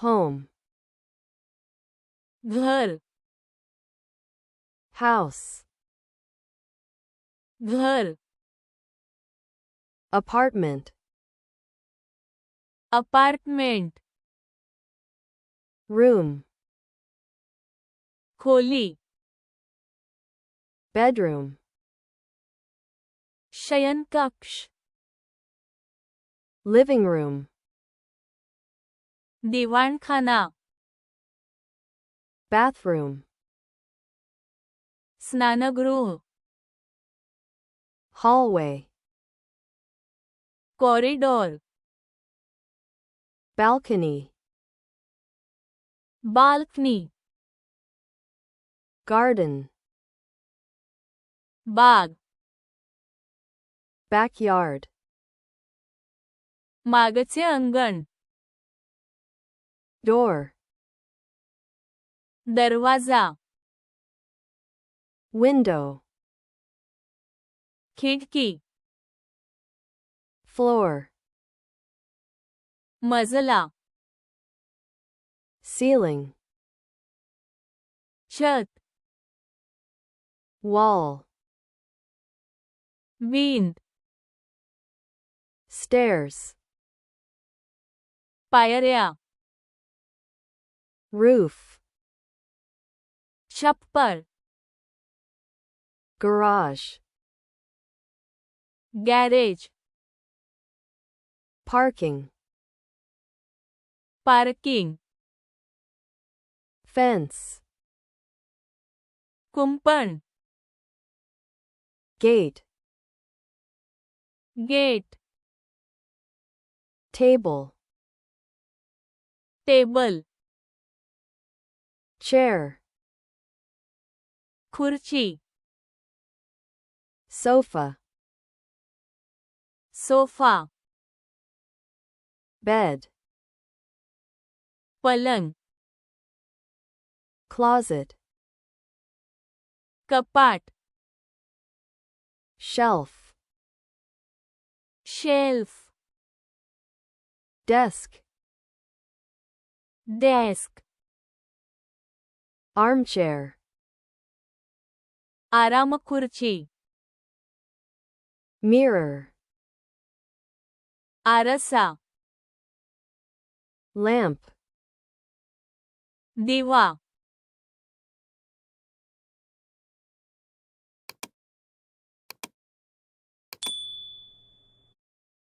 home, घर, house, घर, apartment, apartment, room, खोली, bedroom, शयनकक्ष, living room, दिवाणखाना, bathroom, स्नानगृह, hallway, corridor, balcony, balcony, garden, बाग, backyard, मागचे अंगण, door, दरवाजा, window, खिडकी, floor, मजला, ceiling, छत, wall, भिंत, stairs, पायऱ्या, roof, छप्पर, garage, garage, parking, parking, fence, कुंपण, gate, gate, table, table, chair, खुर्ची, sofa, सोफा, bed, पलंग, closet, कपाट, shelf, shelf, desk, desk, armchair, आराम खुर्ची, mirror, आरसा, lamp, दिवा,